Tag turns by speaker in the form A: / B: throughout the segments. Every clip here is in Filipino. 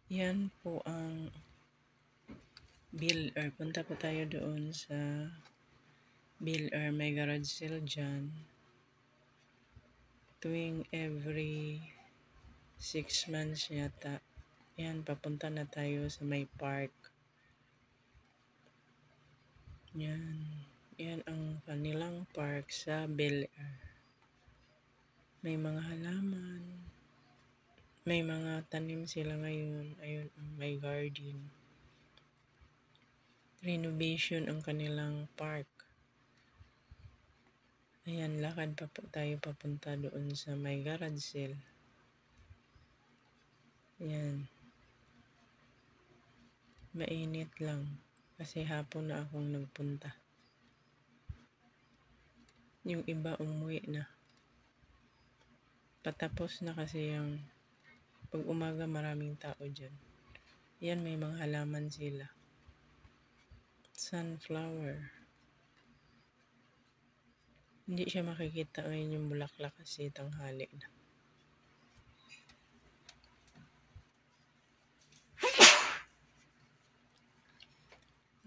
A: Yan po ang Bill Air. Punta po tayo doon sa Bill Air. May garage sale dyan. Tuwing every 6 months yata. Yan, papunta na tayo sa may park. Yan. Yan ang kanilang park sa Bill Air. May mga halaman. May mga tanim sila ngayon. Ayun, may garden. Renovation ang kanilang park. Ayan, lakad pa po tayo papunta doon sa may garage sale. Ayan. Mainit lang kasi hapon na akong nagpunta. Yung iba umuwi na. Patapos na kasi yung pag umaga maraming tao dyan. Yan, may mga halaman sila. Sunflower. Hindi siya makikita ngayon yung bulaklak kasi tanghali na.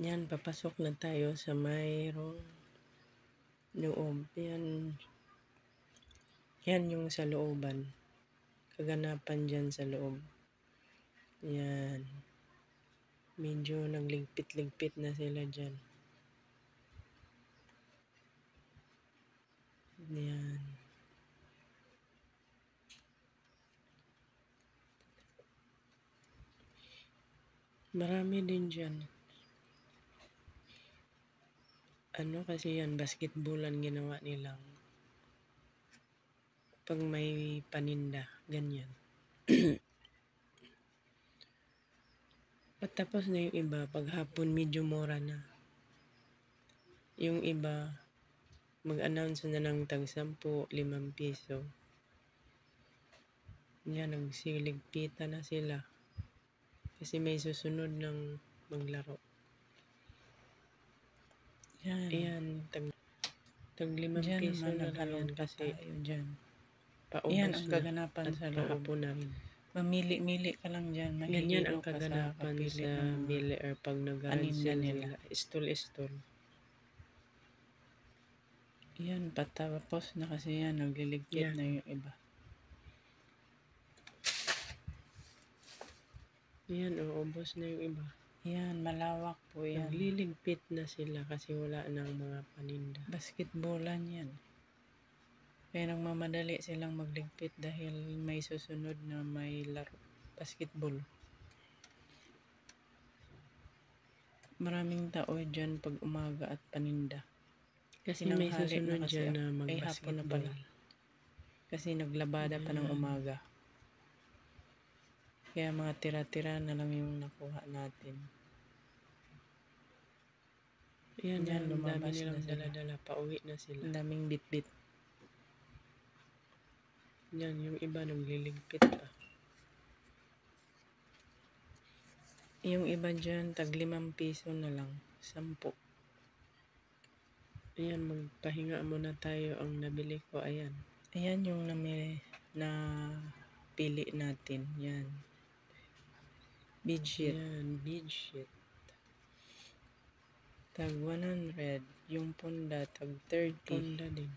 A: Yan, papasok na tayo sa mayroong loob. Yan yung sa looban. Kaganapan dyan sa loob. Yan. Medyo nagligpit-ligpit na sila dyan. Yan. Marami din dyan. Ano kasi yan, basketballan ginawa nilang pag may paninda, ganyan. Patapos na yung iba, pag hapon medyo mura na. Yung iba, mag-announce na ng tag 10, 5 piso. Yan, nagsiligpita na sila. Kasi may susunod ng maglaro. Yan. Ayan, tag 5 piso na lang yan kasi dyan. Paubos yan ang kaganapan na, sa loob. Na rin. Mamili-mili ka lang dyan. Ganyan ang kaganapan sa Bill Air pag nag-garage nila. Istol-istol. Yan, patapos na kasi yan. Nagliligpit na yung iba. Yan, ubos na yung iba. Yan, malawak po yan. Nagliligpit na sila kasi wala nang mga paninda. Basketballan yan. Kaya nagmamadali silang magligpit dahil may susunod na may laro. Basketball. Maraming tao dyan pag umaga at paninda. Kasi may susunod dyan na mag-basketball. Kasi naglabada pa ng umaga. Kaya mga tira-tira na lang yung nakuha natin. Yan, lumabas na sila. Dala-dala, pauwi na sila. Ang daming bit-bit. Yan, yung iba nagliligpit pa. Yung iba dyan, tag 5 piso na lang. 10. Ayan, magpahinga muna tayo. Ang nabili ko, ayan. Ayan yung napili natin. Yan. Bedsheet. Yan, bedsheet. Tag 100. Yung punda, tag 30. Punda din.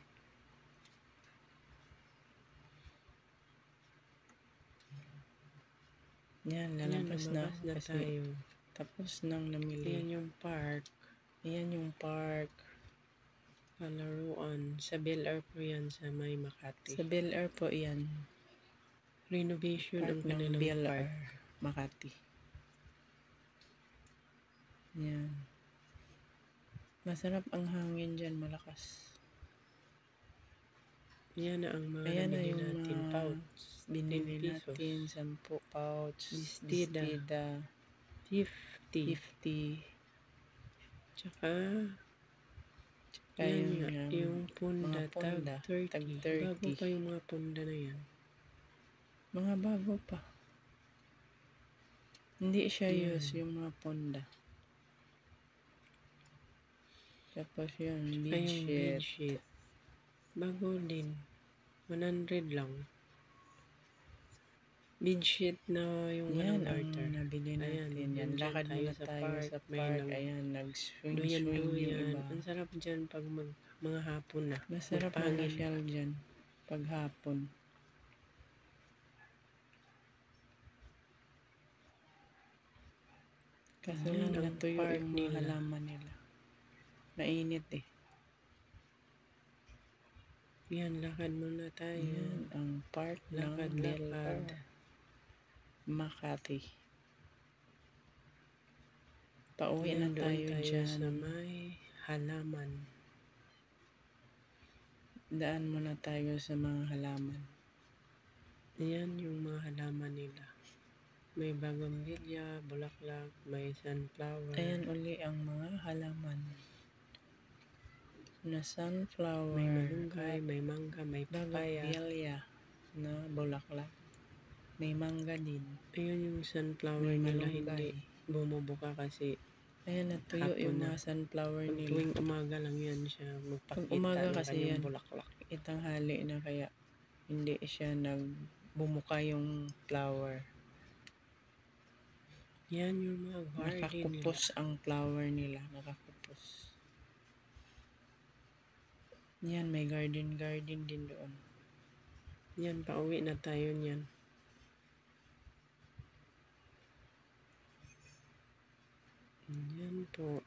A: Yan, lalabas na tayo. Tapos nang namili. Ayan yung park. Ayan yung park. Palaruan. Sa Bill Air po yan sa may Makati. Sa Bill Air po yan. Renovation ang kanilang Bill Air, Makati. Yan. Masarap ang hangin dyan, malakas. Yan na ang mga nabili natin. Pouch. Binili natin 10 pouch. Bestida. 50. Tsaka yung punda, tag 30. Bago pa yung mga punda na yan. Mga bago pa. Hindi siya use yung mga punda. Tapos yung bedsheet. Bago din. 100 lang.
B: bedsheet na yung
A: Yan ang
B: garter.
A: nabili natin. Yan, lakad muna tayo sa park. Ayan, nag-swing-swing yung
B: Duyan-duyan.
A: iba.
B: Ang sarap dyan pag mga hapon na.
A: Masarap mamasyal dyan pag hapon. Kaso lang natuyo yung mga halaman nila. Mainit eh.
B: Yan, lakad muna tayo.
A: Yan ang park ng Del-R, Makati. Pauwi na tayo dyan.
B: Sa may halaman.
A: Daan muna tayo sa mga halaman.
B: Yan yung mga halaman nila. May bougainvillea, bulaklak, may sunflower.
A: Ayan uli ang mga halaman. Na sunflower.
B: May malunggay, may mangga, may papaya.
A: Bougainvillea na bulaklak. May mangga din.
B: Ayun yung sunflower nila, hindi bumubuka kasi
A: ayan, natuyo yung mga sunflower nila.
B: Tuwing umaga lang yan siya magpakita.
A: Pag umaga kasi yan,
B: bulaklak.
A: itanghali na kaya hindi siya nagbumuka yung flower.
B: Yan yung mga garden
A: Nakakupos nila. Ang flower nila, nakakupos. Yan, may garden din doon.
B: Yan, pauwi na tayo niyan. Yan po.